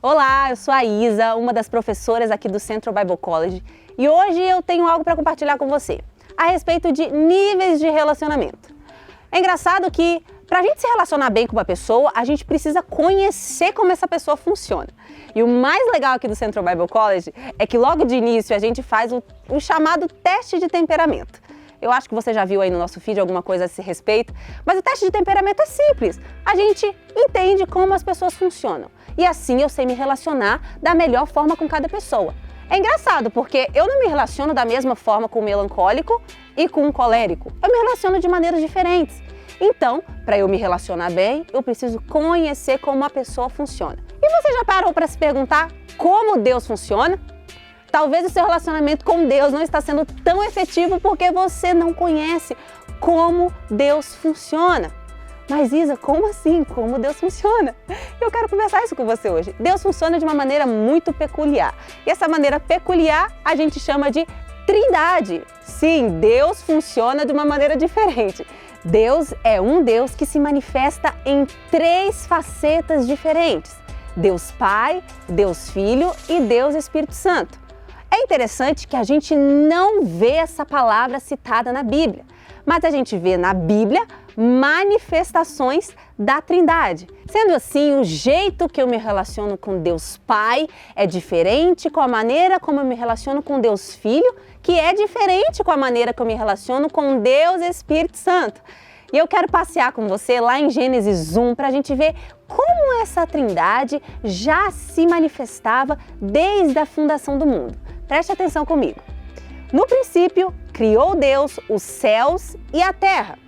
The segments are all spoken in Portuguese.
Olá, eu sou a Isa, uma das professoras aqui do Central Bible College, e hoje eu tenho algo para compartilhar com você a respeito de níveis de relacionamento. É engraçado que para a gente se relacionar bem com uma pessoa, a gente precisa conhecer como essa pessoa funciona. E o mais legal aqui do Central Bible College é que logo de início a gente faz o chamado teste de temperamento. Eu acho que você já viu aí no nosso feed alguma coisa a esse respeito, mas o teste de temperamento é simples. A gente entende como as pessoas funcionam e assim eu sei me relacionar da melhor forma com cada pessoa. É engraçado porque eu não me relaciono da mesma forma com o melancólico e com o colérico. Eu me relaciono de maneiras diferentes. Então, para eu me relacionar bem, eu preciso conhecer como a pessoa funciona. E você já parou para se perguntar como Deus funciona? Talvez o seu relacionamento com Deus não está sendo tão efetivo porque você não conhece como Deus funciona. Mas Isa, como assim? Como Deus funciona? Eu quero conversar isso com você hoje. Deus funciona de uma maneira muito peculiar. E essa maneira peculiar a gente chama de Trindade. Sim, Deus funciona de uma maneira diferente. Deus é um Deus que se manifesta em 3 facetas diferentes: Deus Pai, Deus Filho e Deus Espírito Santo. É interessante que a gente não vê essa palavra citada na Bíblia, mas a gente vê na Bíblia manifestações da Trindade. Sendo assim, o jeito que eu me relaciono com Deus Pai é diferente com a maneira como eu me relaciono com Deus Filho, que é diferente com a maneira que eu me relaciono com Deus Espírito Santo. E eu quero passear com você lá em Gênesis 1 para a gente ver como essa Trindade já se manifestava desde a fundação do mundo. Preste atenção comigo. No princípio, criou Deus os céus e a terra.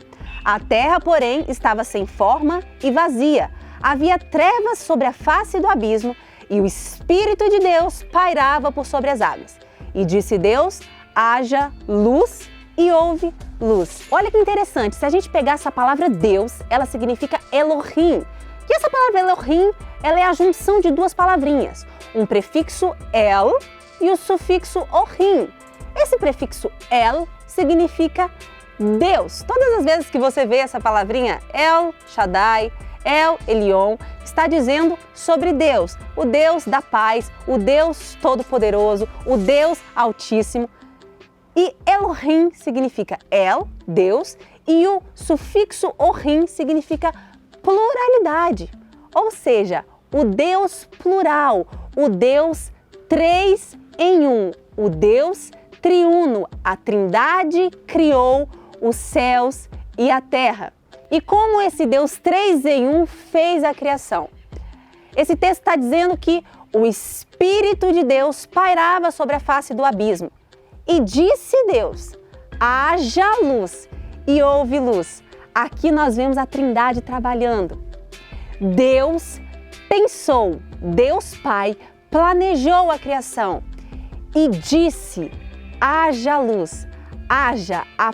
A terra, porém, estava sem forma e vazia. Havia trevas sobre a face do abismo e o Espírito de Deus pairava por sobre as águas. E disse Deus: haja luz, e houve luz. Olha que interessante, se a gente pegar essa palavra Deus, ela significa Elohim. E essa palavra Elohim, ela é a junção de 2 palavrinhas, um prefixo El e o sufixo Ohim. Esse prefixo El significa Deus. Todas as vezes que você vê essa palavrinha El Shaddai, El Elyon, está dizendo sobre Deus, o Deus da paz, o Deus Todo-Poderoso, o Deus Altíssimo. E Elohim significa El, Deus, e o sufixo Ohim significa pluralidade, ou seja, o Deus plural, o Deus 3 em 1, o Deus triuno, a Trindade criou os céus e a terra. E como esse Deus 3 em 1 fez a criação? Esse texto está dizendo que o Espírito de Deus pairava sobre a face do abismo. E disse Deus: haja luz, e houve luz. Aqui nós vemos a Trindade trabalhando. Deus pensou, Deus Pai planejou a criação e disse: haja luz. Haja a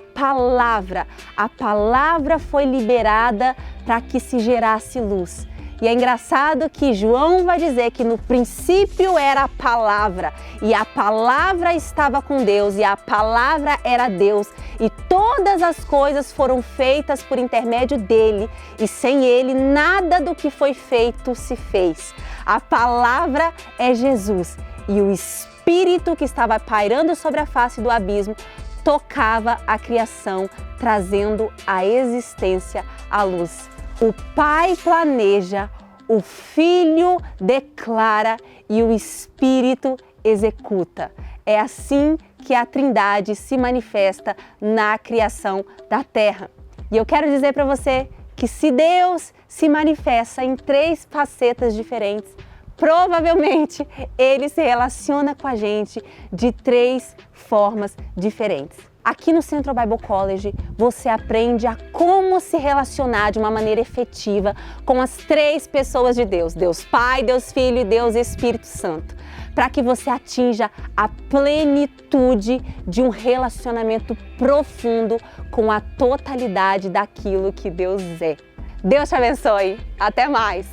palavra foi liberada para que se gerasse luz. E é engraçado que João vai dizer que no princípio era a palavra, e a palavra estava com Deus, e a palavra era Deus, e todas as coisas foram feitas por intermédio dele, e sem ele nada do que foi feito se fez. A palavra é Jesus, e o Espírito que estava pairando sobre a face do abismo tocava a criação, trazendo à existência a luz. O Pai planeja, o Filho declara e o Espírito executa. É assim que a Trindade se manifesta na criação da Terra. E eu quero dizer para você que se Deus se manifesta em 3 facetas diferentes, provavelmente Ele se relaciona com a gente de 3 formas diferentes. Aqui no Central Bible College, você aprende a como se relacionar de uma maneira efetiva com as 3 pessoas de Deus, Deus Pai, Deus Filho e Deus Espírito Santo, para que você atinja a plenitude de um relacionamento profundo com a totalidade daquilo que Deus é. Deus te abençoe. Até mais!